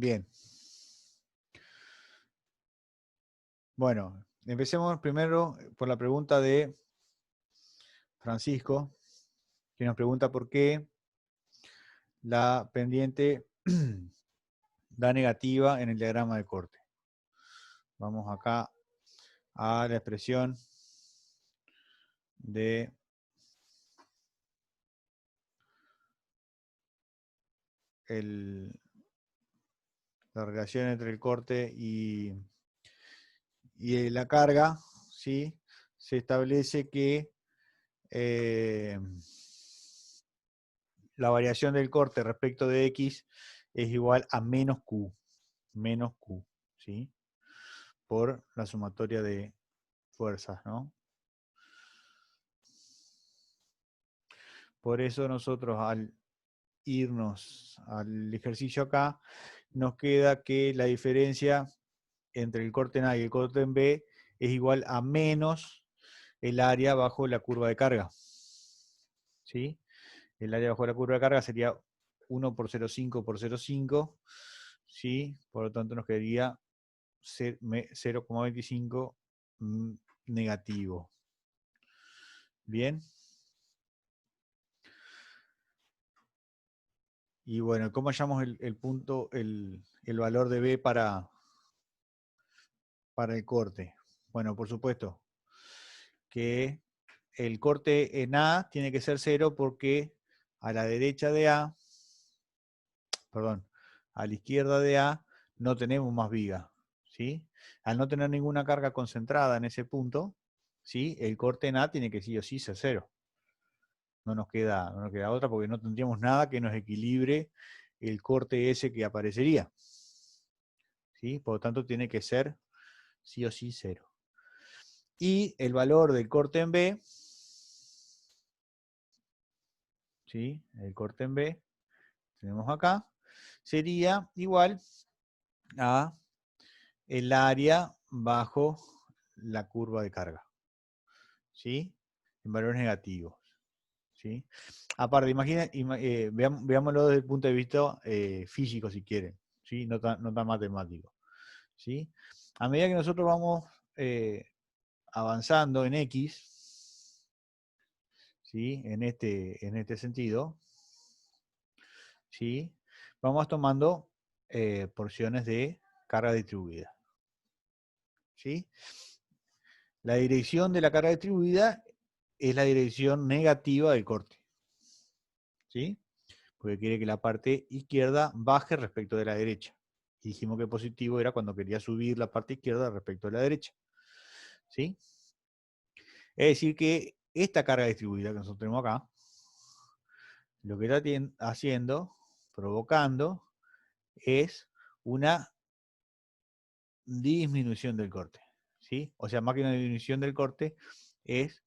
Bien. Bueno, empecemos primero por la pregunta de Francisco, que nos pregunta por qué la pendiente da negativa en el diagrama de corte. Vamos acá a la expresión de la relación entre el corte y la carga, ¿sí? Se establece que la variación del corte respecto de X es igual a menos Q, ¿sí? Por la sumatoria de fuerzas, ¿no? Por eso nosotros al irnos al ejercicio acá, nos queda que la diferencia entre el corte en A y el corte en B es igual a menos el área bajo la curva de carga. ¿Sí? El área bajo la curva de carga sería 1 por 0,5 por 0,5. ¿Sí? Por lo tanto nos quedaría 0,25 negativo. Bien. Y bueno, ¿cómo hallamos el punto, el valor de B para el corte? Bueno, por supuesto que el corte en A tiene que ser 0 porque a la derecha de A, perdón, a la izquierda de A no tenemos más viga, ¿sí? Al no tener ninguna carga concentrada en ese punto, ¿sí? El corte en A tiene que sí o sí ser 0. No nos queda otra porque no tendríamos nada que nos equilibre el corte ese que aparecería. ¿Sí? Por lo tanto, tiene que ser sí o sí 0. Y el valor del corte en B, ¿sí? El corte en B, tenemos acá, sería igual a el área bajo la curva de carga, ¿sí? En valores negativos, ¿sí? Aparte, veámoslo desde el punto de vista físico, si quieren, ¿sí? No tan matemático, ¿sí? A medida que nosotros vamos avanzando en X, ¿sí? En este sentido, ¿sí? Vamos tomando porciones de carga distribuida, ¿sí? La dirección de la carga distribuida es la dirección negativa del corte, ¿sí? Porque quiere que la parte izquierda baje respecto de la derecha. Y dijimos que positivo era cuando quería subir la parte izquierda respecto de la derecha, ¿sí? Es decir que esta carga distribuida que nosotros tenemos acá, lo que está haciendo, provocando, es una disminución del corte, ¿sí? O sea, más que una disminución del corte, es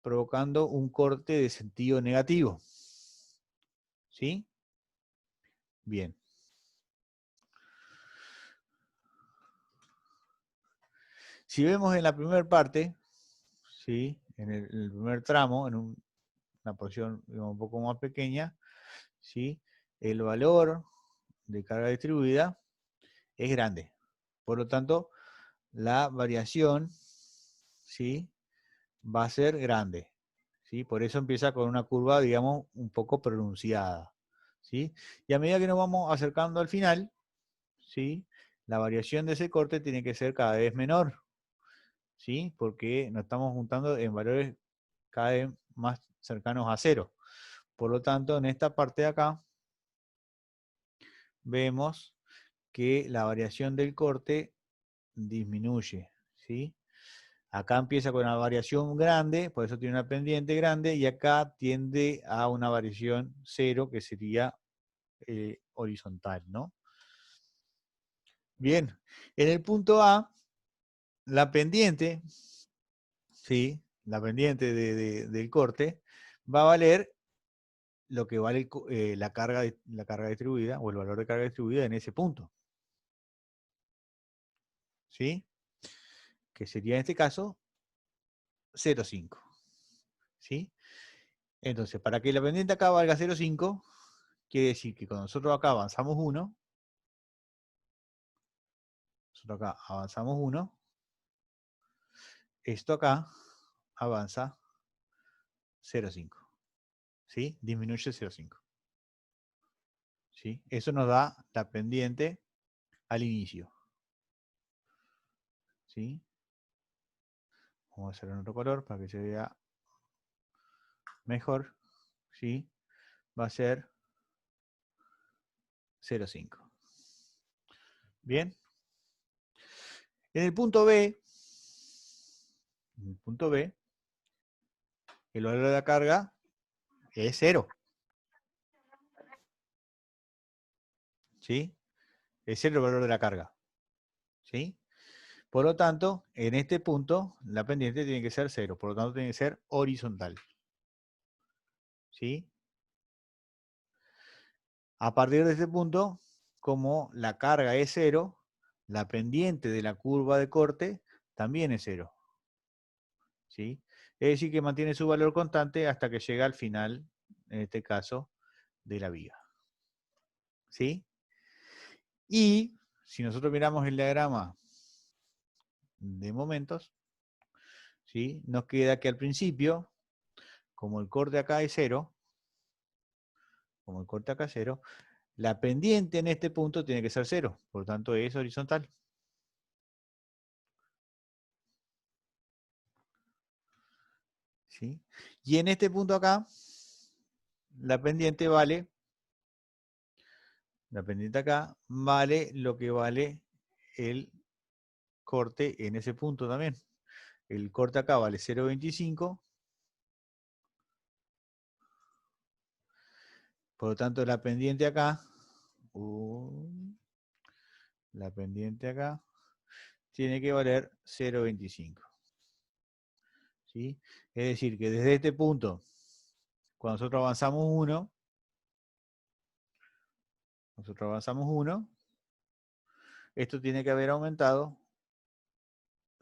provocando un corte de sentido negativo, ¿sí? Bien. Si vemos en la primera parte, ¿sí? En el primer tramo, en una porción digamos, un poco más pequeña, ¿sí? El valor de carga distribuida es grande. Por lo tanto, la variación, ¿sí? Va a ser grande, ¿sí? Por eso empieza con una curva, digamos, un poco pronunciada, ¿sí? Y a medida que nos vamos acercando al final, ¿sí? La variación de ese corte tiene que ser cada vez menor, ¿sí? Porque nos estamos juntando en valores cada vez más cercanos a 0. Por lo tanto, en esta parte de acá, vemos que la variación del corte disminuye, ¿sí? Acá empieza con una variación grande, por eso tiene una pendiente grande, y acá tiende a una variación 0, que sería horizontal, ¿no? Bien, en el punto A, la pendiente, ¿sí? La pendiente del corte va a valer lo que vale la carga distribuida, o el valor de carga distribuida en ese punto, ¿sí? Que sería en este caso 0,5, ¿sí? Entonces, para que la pendiente acá valga 0,5, quiere decir que cuando nosotros acá avanzamos 1, nosotros acá avanzamos 1, esto acá avanza 0,5. ¿Sí? Disminuye 0,5. ¿Sí? Eso nos da la pendiente al inicio. ¿Sí? Vamos a hacer en otro color para que se vea mejor. ¿Sí? Va a ser 0,5. Bien. En el punto B, el valor de la carga es 0. ¿Sí? Es 0 el valor de la carga. ¿Sí? Por lo tanto, en este punto, la pendiente tiene que ser 0. Por lo tanto, tiene que ser horizontal. ¿Sí? A partir de este punto, como la carga es 0, la pendiente de la curva de corte también es 0. ¿Sí? Es decir, que mantiene su valor constante hasta que llega al final, en este caso, de la viga. ¿Sí? Y si nosotros miramos el diagrama de momentos, ¿sí? Nos queda que al principio, como el corte acá es 0, la pendiente en este punto tiene que ser 0, por lo tanto es horizontal. ¿Sí? Y en este punto acá, la pendiente acá vale lo que vale el corte en ese punto también. El corte acá vale 0,25. Por lo tanto, la pendiente acá tiene que valer 0,25. ¿Sí? Es decir, que desde este punto, cuando nosotros avanzamos 1, esto tiene que haber aumentado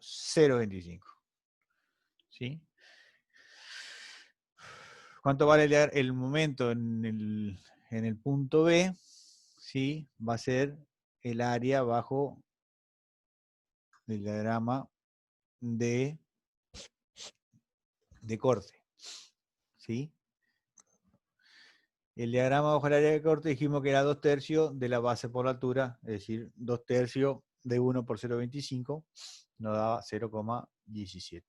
0,25. ¿Sí? ¿Cuánto vale el momento en el punto B? ¿Sí? Va a ser el área bajo el diagrama de corte. ¿Sí? El diagrama bajo el área de corte dijimos que era 2/3 de la base por la altura, es decir, 2/3 de 1 por 0,25 nos daba 0,17.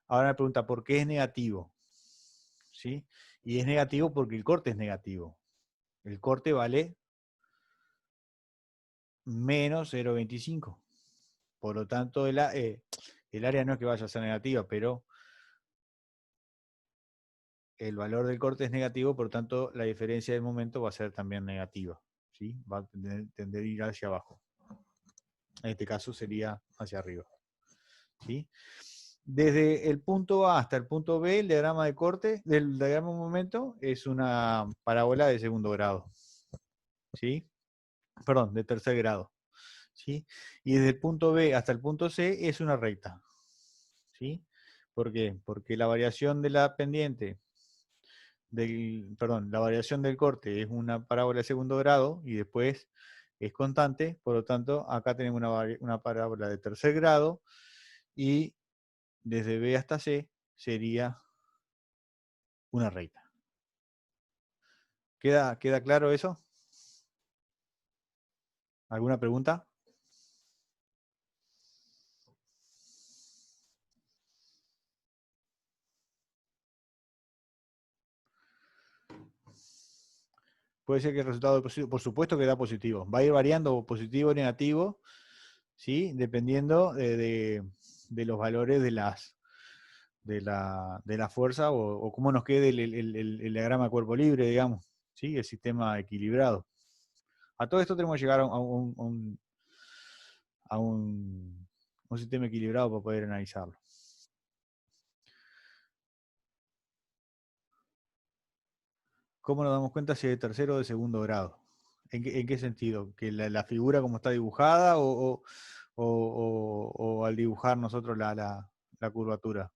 Ahora me pregunta, ¿por qué es negativo? ¿Sí? Y es negativo porque el corte es negativo. El corte vale menos 0,25. Por lo tanto, el área no es que vaya a ser negativa, pero el valor del corte es negativo, por lo tanto, la diferencia de momento va a ser también negativa. ¿Sí? Va a tender a ir hacia abajo. En este caso sería hacia arriba. ¿Sí? Desde el punto A hasta el punto B, el diagrama de corte, del diagrama de momento, es una parábola de segundo grado. ¿Sí? Perdón, de tercer grado. ¿Sí? Y desde el punto B hasta el punto C es una recta. ¿Sí? ¿Por qué? Porque la variación de la pendiente, la variación del corte es una parábola de segundo grado y después es constante, por lo tanto, acá tenemos una parábola de tercer grado y desde B hasta C sería una recta. ¿Queda claro eso? ¿Alguna pregunta? Puede ser que el resultado, por supuesto que da positivo. Va a ir variando positivo o negativo, ¿sí? Dependiendo de los valores de la fuerza o cómo nos quede el diagrama cuerpo libre, digamos, ¿sí? El sistema equilibrado. A todo esto tenemos que llegar a un sistema equilibrado para poder analizarlo. ¿Cómo nos damos cuenta si es de tercero o de segundo grado? ¿En qué sentido? ¿Que la figura como está dibujada o al dibujar nosotros la curvatura?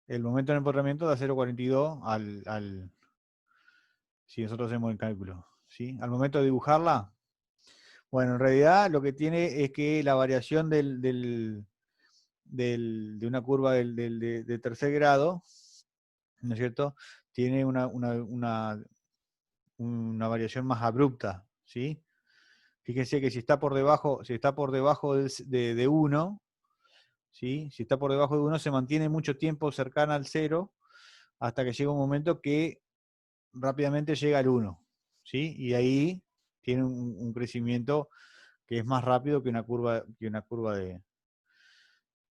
El momento de empotramiento da 0,42 si nosotros hacemos el cálculo. ¿sí? Al momento de dibujarla. Bueno, en realidad lo que tiene es que la variación de una curva de tercer grado, ¿no es cierto? Tiene una variación más abrupta, ¿sí? Fíjense que si está por debajo de 1, ¿sí? Si está por debajo de 1 se mantiene mucho tiempo cercana al 0 hasta que llega un momento que rápidamente llega al 1, ¿sí? Y ahí tiene un crecimiento que es más rápido que una curva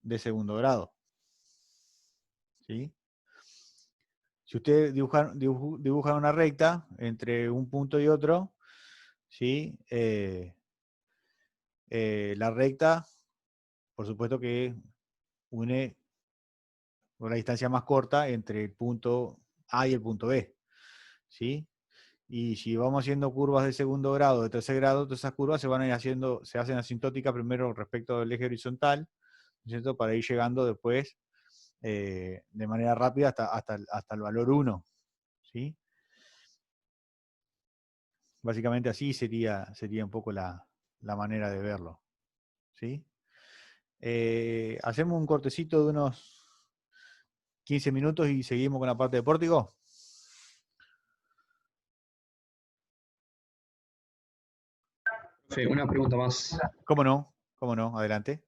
de segundo grado, ¿sí? Si usted dibuja una recta entre un punto y otro, ¿sí? La recta, por supuesto que une una distancia más corta entre el punto A y el punto B, ¿sí? Y si vamos haciendo curvas de segundo grado, de tercer grado, todas esas curvas se van a ir haciendo, se hacen asintóticas primero respecto del eje horizontal, ¿no es cierto? Para ir llegando después de manera rápida hasta el valor 1, ¿sí? Básicamente así sería un poco la manera de verlo, ¿sí? Hacemos un cortecito de unos 15 minutos y seguimos con la parte de pórtico. Una pregunta más. ¿Cómo no? ¿Cómo no? Adelante.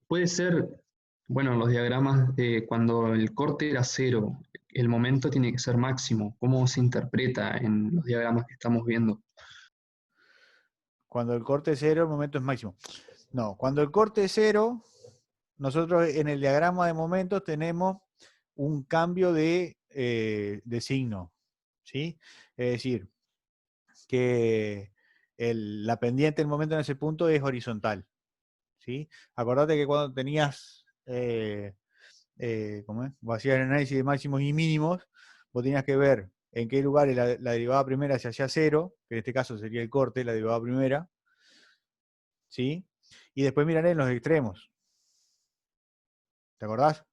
Puede ser, bueno, en los diagramas de cuando el corte era cero, el momento tiene que ser máximo. ¿Cómo se interpreta en los diagramas que estamos viendo? Cuando el corte es cero, el momento es máximo. No, cuando el corte es cero, nosotros en el diagrama de momentos tenemos un cambio de signo, ¿sí? Es decir, que la pendiente del momento en ese punto es horizontal, ¿sí? Acordate que cuando tenías, ¿cómo es? O hacías el análisis de máximos y mínimos, vos tenías que ver en qué lugares la derivada primera se hacía cero, que en este caso sería el corte, la derivada primera, ¿sí? Y después miraré en los extremos. ¿Te acordás?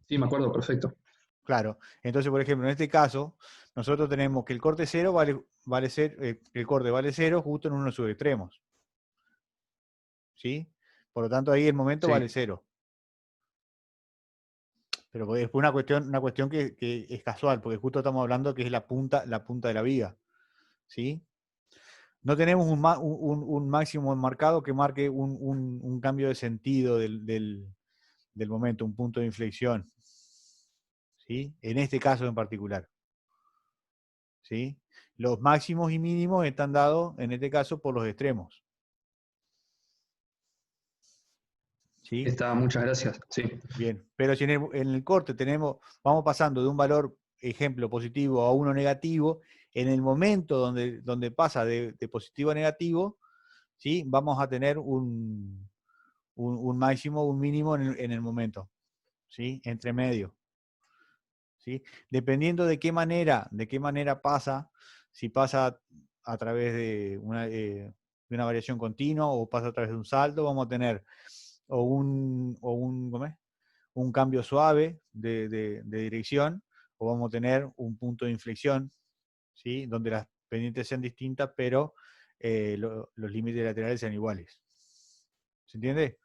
Sí, me acuerdo, perfecto. Claro. Entonces, por ejemplo, en este caso, nosotros tenemos que el corte cero vale ser, el corte vale cero justo en uno de sus extremos. ¿Sí? Por lo tanto, ahí el momento Sí, vale cero. Pero es una cuestión que es casual, porque justo estamos hablando que es la punta de la viga. ¿Sí? No tenemos un máximo marcado que marque un cambio de sentido del momento, un punto de inflexión. ¿Sí? En este caso en particular. ¿Sí? Los máximos y mínimos están dados, en este caso, por los extremos. ¿Sí? está, muchas gracias. Sí, Bien, pero si en el corte vamos pasando de un valor, ejemplo, positivo a uno negativo, en el momento donde pasa de positivo a negativo, ¿sí? Vamos a tener un máximo, un mínimo en el momento, ¿sí? Entre medio. ¿Sí? Dependiendo de qué manera pasa, si pasa a través de una variación continua o pasa a través de un salto, vamos a tener ¿cómo es? Un cambio suave de dirección o vamos a tener un punto de inflexión, ¿sí? Donde las pendientes sean distintas, pero los límites laterales sean iguales. ¿Se entiende?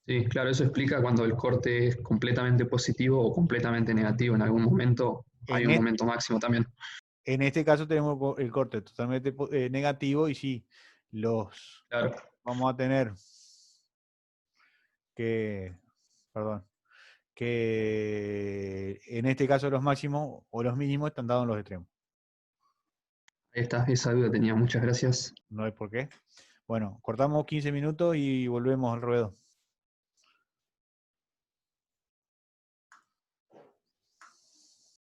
sí, claro, eso explica cuando el corte es completamente positivo o completamente negativo. En algún momento hay En, un et- momento máximo también. en este caso tenemos el corte totalmente negativo y sí, los Claro, vamos a tener que, perdón, que en este caso los máximos o los mínimos están dados en los extremos. ahí está, esa duda tenía. Muchas gracias. No hay por qué. Bueno, cortamos 15 minutos y volvemos al ruedo.